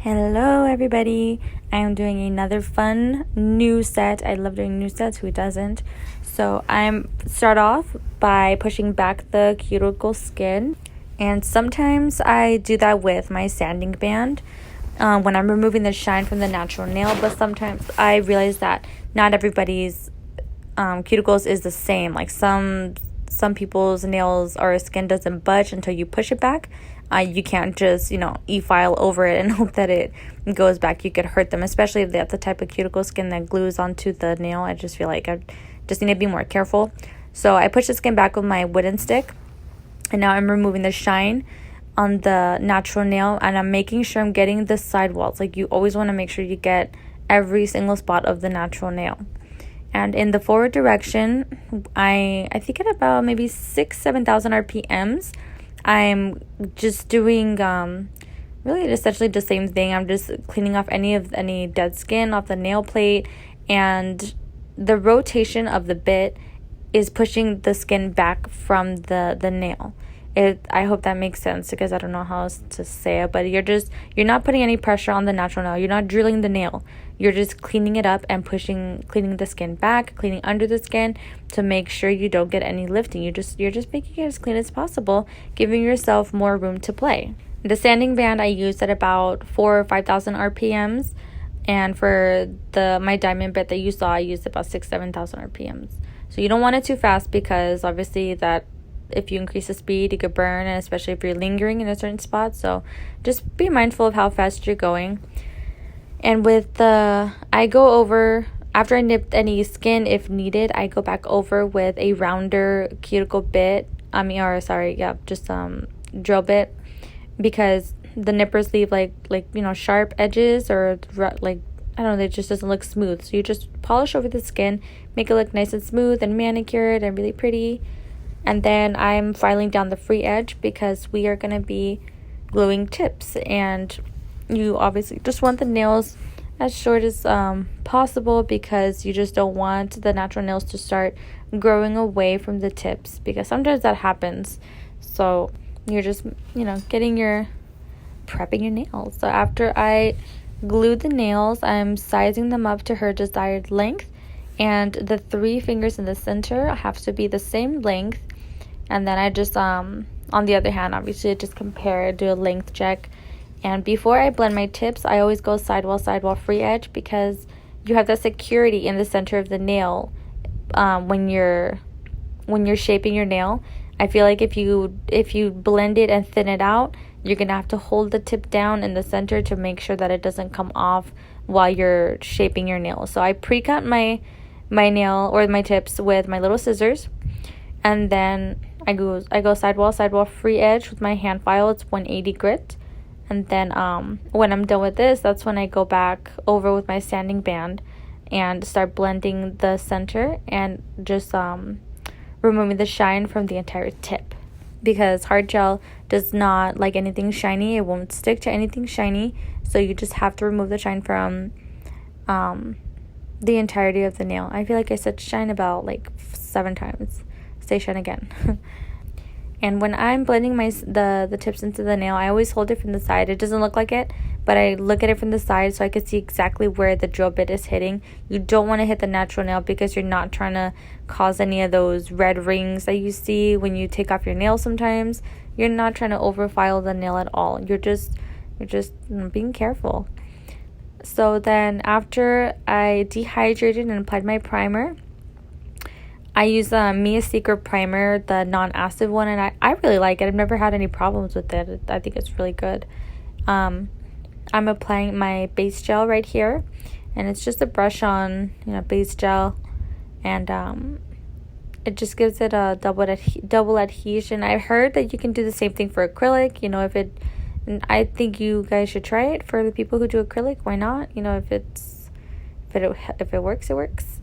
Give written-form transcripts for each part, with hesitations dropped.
Hello everybody, I am doing another fun new set. I love doing new sets, who doesn't? So I'm start off by pushing back the cuticle skin, and sometimes I do that with my sanding band when I'm removing the shine from the natural nail, but sometimes I realize that not everybody's cuticles is the same. Like some people's nails or skin doesn't budge until you push it back. You can't just e-file over it and hope that it goes back. You could hurt them, especially if they have the type of cuticle skin that glues onto the nail. I just feel like I just need to be more careful. So I push the skin back with my wooden stick, and now I'm removing the shine on the natural nail, and I'm making sure I'm getting the sidewalls. Like, you always want to make sure you get every single spot of the natural nail. And in the forward direction, I think at about maybe 7,000 RPMs, I'm just doing really essentially the same thing. I'm just cleaning off any dead skin off the nail plate, and the rotation of the bit is pushing the skin back from the nail. I hope that makes sense, because I don't know how else to say it, but you're not putting any pressure on the natural nail. You're not drilling the nail. You're just cleaning it up and cleaning the skin back, cleaning under the skin to make sure you don't get any lifting. You're just making it as clean as possible, giving yourself more room to play. The sanding band I used at about 4,000 or 5,000 RPMs, and for my diamond bit that you saw, I used about 7,000 RPMs. So you don't want it too fast, because obviously that if you increase the speed, you could burn, and especially if you're lingering in a certain spot. So just be mindful of how fast you're going. And I go over, after I nip any skin, if needed, I go back over with a rounder cuticle bit. Drill bit, because the nippers leave like sharp edges, or like, I don't know, it just doesn't look smooth. So you just polish over the skin, make it look nice and smooth and manicured and really pretty. And then I'm filing down the free edge, because we are going to be gluing tips, and you obviously just want the nails as short as possible, because you just don't want the natural nails to start growing away from the tips, because sometimes that happens. So you're just prepping your nails. So after I glue the nails, I'm sizing them up to her desired length, and the 3 fingers in the center have to be the same length. And then I just on the other hand, obviously, just do a length check. And before I blend my tips, I always go sidewall free edge, because you have that security in the center of the nail when you're shaping your nail. I feel like if you blend it and thin it out, you're gonna have to hold the tip down in the center to make sure that it doesn't come off while you're shaping your nail. So I pre-cut my nail or my tips with my little scissors, and then I go sidewall free edge with my hand file. It's 180 grit. And then when I'm done with this, that's when I go back over with my sanding band and start blending the center, and just removing the shine from the entire tip, because hard gel does not like anything shiny. It won't stick to anything shiny, so you just have to remove the shine from the entirety of the nail. I feel like I said shine about 7 times. Say shine again. And when I'm blending the tips into the nail, I always hold it from the side. It doesn't look like it, but I look at it from the side so I can see exactly where the drill bit is hitting. You don't want to hit the natural nail, because you're not trying to cause any of those red rings that you see when you take off your nail sometimes. You're not trying to overfile the nail at all. You're just being careful. So then after I dehydrated and applied my primer, I use Mia Secret primer, the non-acid one, and I really like it. I've never had any problems with it. I think it's really good. I'm applying my base gel right here, and it's just a brush on base gel, and it just gives it a double adhesion. I heard that you can do the same thing for acrylic. I think you guys should try it for the people who do acrylic. Why not? If it works, it works.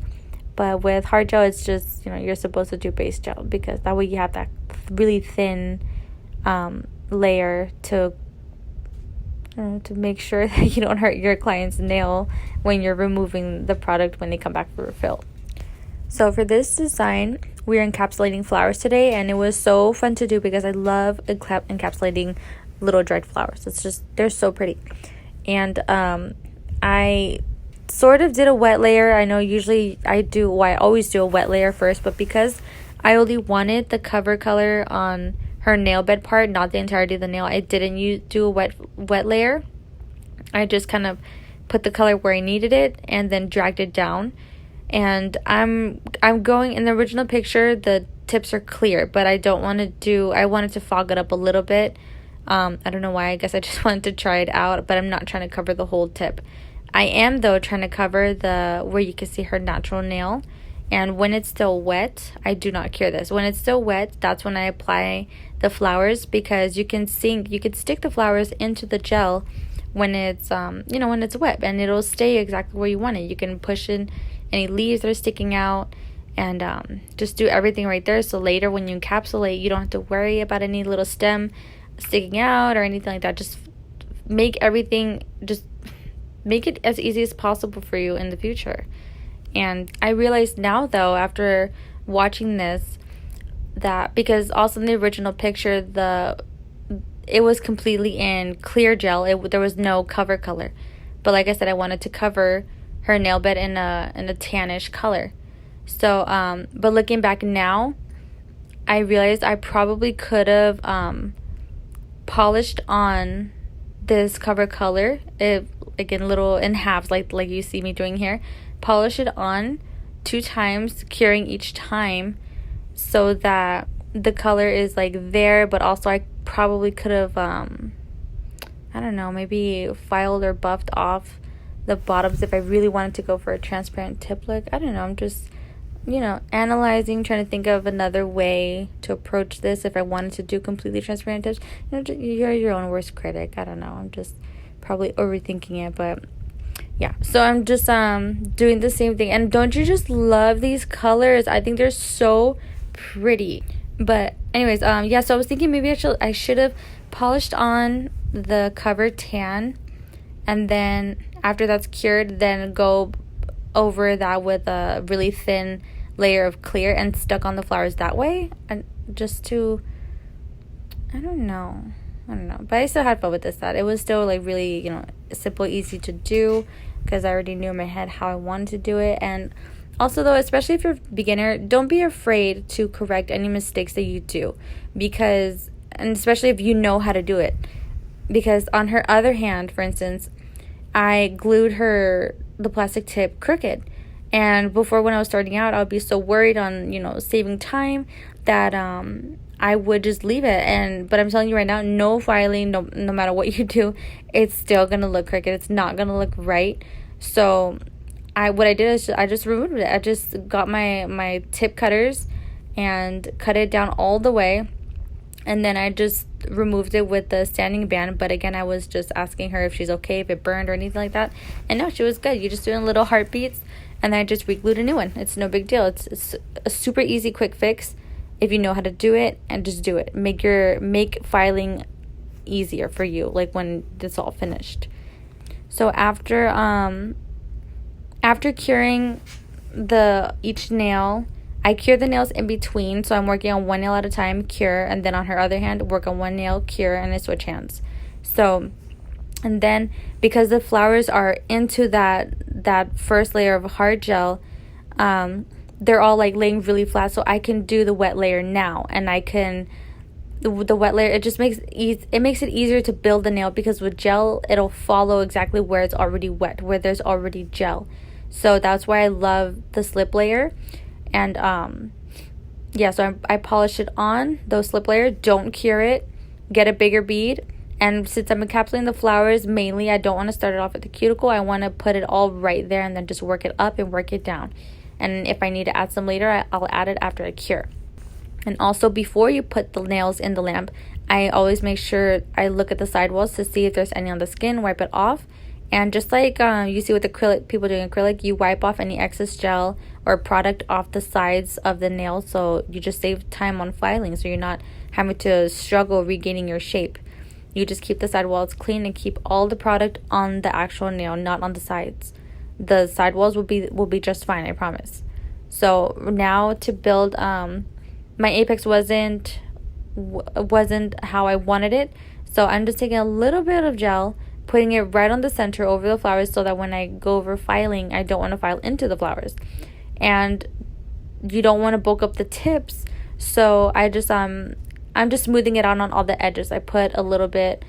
But with hard gel, it's just, you're supposed to do base gel, because that way you have that really thin layer to make sure that you don't hurt your client's nail when you're removing the product when they come back for refill. So for this design, we're encapsulating flowers today, and it was so fun to do, because I love encapsulating little dried flowers. They're so pretty. And I sort of did a wet layer. I know usually I always do a wet layer first, but because I only wanted the cover color on her nail bed part, not the entirety of the nail, I didn't do a wet layer. I just kind of put the color where I needed it and then dragged it down. And I'm going, in the original picture the tips are clear, but I wanted to fog it up a little bit. I don't know why. I guess I just wanted to try it out, but I'm not trying to cover the whole tip. I am, though, trying to cover where you can see her natural nail. And when it's still wet, I do not cure this. When it's still wet, that's when I apply the flowers, because you can stick the flowers into the gel when it's when it's wet, and it'll stay exactly where you want it. You can push in any leaves that are sticking out, and just do everything right there, so later when you encapsulate, you don't have to worry about any little stem sticking out or anything like that. Just make it as easy as possible for you in the future. And I realized now, though, after watching this, that because also in the original picture it was completely in clear gel, there was no cover color, but like I said, I wanted to cover her nail bed in a tannish color. So but looking back now, I realized I probably could have polished on this cover color, again, little in halves, like you see me doing here. Polish it on 2 times, curing each time, so that the color is like there, but also I probably could have I don't know, maybe filed or buffed off the bottoms if I really wanted to go for a transparent tip look. I don't know, I'm just analyzing, trying to think of another way to approach this if I wanted to do completely transparent tips. You're your own worst critic. I don't know, I'm just probably overthinking it, but yeah. So I'm just doing the same thing. And don't you just love these colors? I think they're so pretty. But anyways, so I was thinking maybe I should have polished on the cover tan, and then after that's cured, then go over that with a really thin layer of clear and stuck on the flowers that way, and just to I don't know, but I still had fun with this set. It was still like really simple, easy to do, because I already knew in my head how I wanted to do it. And also, though, especially if you're a beginner, don't be afraid to correct any mistakes that you do, and especially if you know how to do it, because on her other hand, for instance, I glued the plastic tip crooked. And before, when I was starting out, I would be so worried on, saving time that I would just leave it. But I'm telling you right now, no filing, no matter what you do, it's still going to look crooked. It's not going to look right. So what I did is I just removed it. I just got my tip cutters and cut it down all the way. And then I just removed it with the standing band. But again, I was just asking her if she's okay, if it burned or anything like that. And no, she was good. You're just doing little heartbeats. And then I just re-glued a new one. It's no big deal. It's a super easy, quick fix if you know how to do it, and just do it. Make filing easier for you, like when it's all finished. So after curing each nail, I cure the nails in between. So I'm working on one nail at a time, cure, and then on her other hand, work on one nail, cure, and I switch hands. So, and then because the flowers are into that first layer of hard gel, they're all like laying really flat, so I can do the wet layer now. And I can the wet layer, it just makes it easier to build the nail, because with gel it'll follow exactly where it's already wet, where there's already gel. So that's why I love the slip layer. And so I polish it on those slip layer, don't cure it, get a bigger bead. And since I'm encapsulating the flowers mainly, I don't want to start it off at the cuticle. I want to put it all right there and then just work it up and work it down. And if I need to add some later, I'll add it after I cure. And also, before you put the nails in the lamp, I always make sure I look at the sidewalls to see if there's any on the skin, wipe it off. And just like you see with acrylic, people doing acrylic, you wipe off any excess gel or product off the sides of the nail, so you just save time on filing, so you're not having to struggle regaining your shape. You just keep the sidewalls clean and keep all the product on the actual nail, not on the sides. The sidewalls will be just fine, I promise. So now to build, my apex wasn't how I wanted it, so I'm just taking a little bit of gel, putting it right on the center over the flowers so that when I go over filing, I don't want to file into the flowers. And you don't want to bulk up the tips, so I'm just smoothing it out on all the edges. I put a little bit,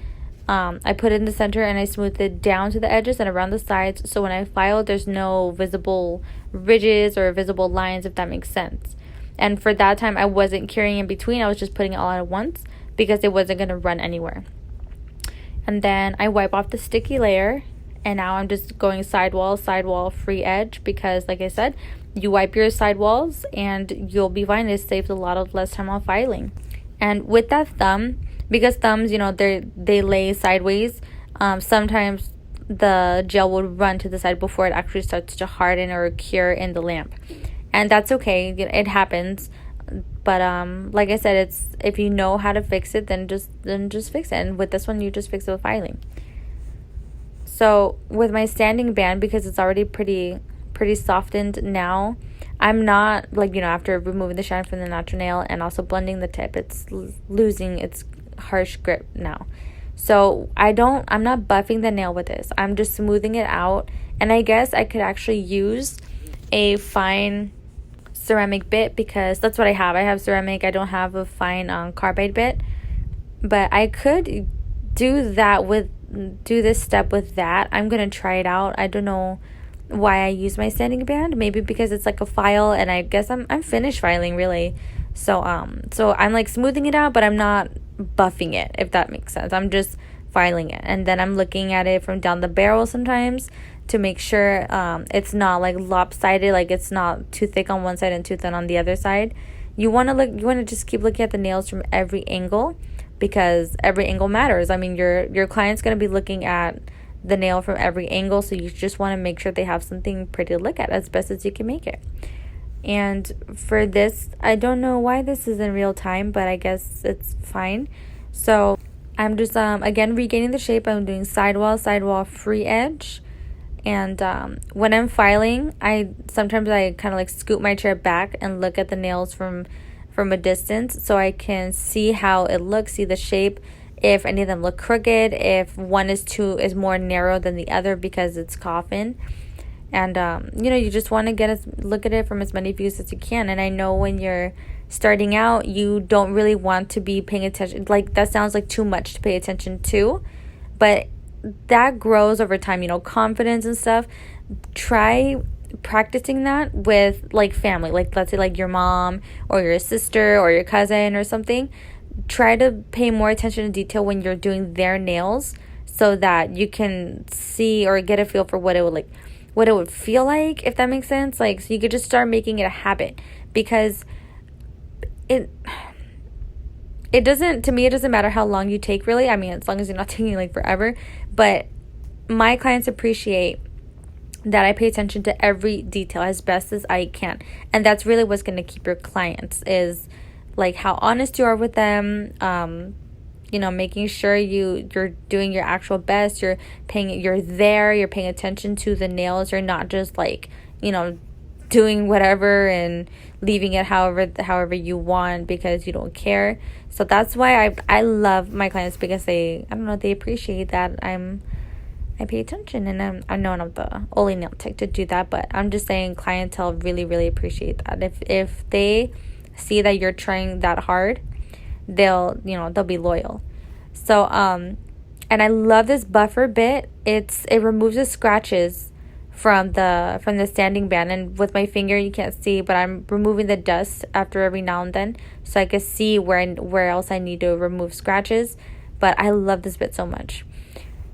I put it in the center and I smooth it down to the edges and around the sides, so when I file, there's no visible ridges or visible lines, if that makes sense. And for that time, I wasn't curing in between. I was just putting it all at once because it wasn't going to run anywhere. And then I wipe off the sticky layer, and now I'm just going sidewall, free edge, because like I said, you wipe your sidewalls and you'll be fine. It saves a lot of less time on filing. And with that thumb, because thumbs, they lay sideways, sometimes the gel would run to the side before it actually starts to harden or cure in the lamp. And that's okay. It happens. But like I said, it's if you know how to fix it, then just fix it. And with this one, you just fix it with filing. So with my standing band, because it's already pretty softened now, I'm not after removing the shine from the natural nail and also blending the tip, it's losing its harsh grip now. So I'm not buffing the nail with this. I'm just smoothing it out. And I guess I could actually use a fine ceramic bit, because that's what I have. I have ceramic. I don't have a fine carbide bit, but I could do this step with that. I'm gonna try it out. I don't know why I use my standing band. Maybe because it's like a file, and I guess I'm finished filing really. So I'm like smoothing it out, but I'm not buffing it, if that makes sense. I'm just filing it, and then I'm looking at it from down the barrel sometimes to make sure it's not like lopsided, like it's not too thick on one side and too thin on the other side. You want to just keep looking at the nails from every angle, because every angle matters. I mean, your client's going to be looking at the nail from every angle, so you just want to make sure they have something pretty to look at as best as you can make it. And for this, I don't know why this is in real time, but I guess it's fine. So I'm just again regaining the shape. I'm doing sidewall, free edge. And when I'm filing, sometimes I kind of like scoot my chair back and look at the nails from a distance, so I can see how it looks, see the shape, if any of them look crooked, if one is more narrow than the other because it's coffin. And you just want to look at it from as many views as you can. And I know when you're starting out, you don't really want to be paying attention. Like, that sounds like too much to pay attention to, but that grows over time, confidence and stuff. Try practicing that with like family, like let's say like your mom or your sister or your cousin or something. Try to pay more attention to detail when you're doing their nails, so that you can see or get a feel for what it would feel like, if that makes sense. Like, so you could just start making it a habit, because it doesn't matter how long you take, really. I mean, as long as you're not taking like forever. But my clients appreciate that I pay attention to every detail as best as I can. And that's really what's going to keep your clients, is like how honest you are with them, making sure you're doing your actual best, you're paying attention to the nails. You're not just like, doing whatever and leaving it however you want because you don't care. So that's why I love my clients, because they appreciate that I pay attention. And I know I'm not the only nail tech to do that, but I'm just saying clientele really, really appreciate that. If they see that you're trying that hard, they'll be loyal. So and I love this buffer bit. It removes the scratches from the standing band, and with my finger you can't see, but I'm removing the dust after every now and then, so I can see where else I need to remove scratches. But I love this bit so much.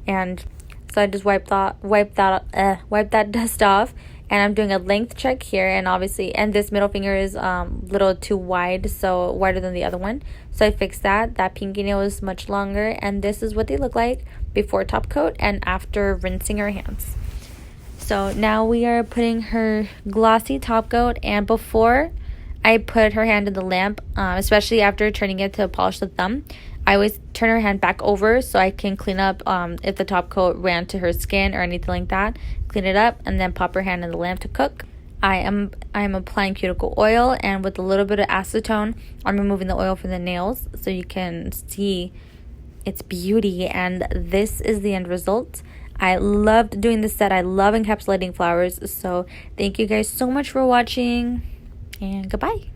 And so I just wipe that dust off, and I'm doing a length check here, and this middle finger is little too wide, so wider than the other one. So I fixed that. That pinky nail is much longer, and this is what they look like before top coat and after rinsing her hands. So now we are putting her glossy top coat, and before I put her hand in the lamp, especially after turning it to polish the thumb, I always turn her hand back over so I can clean up if the top coat ran to her skin or anything like that. Clean it up and then pop her hand in the lamp to cook. I am applying cuticle oil, and with a little bit of acetone, I'm removing the oil from the nails so you can see it's beauty, and this is the end result. I loved doing this set. I love encapsulating flowers. So thank you guys so much for watching, and goodbye.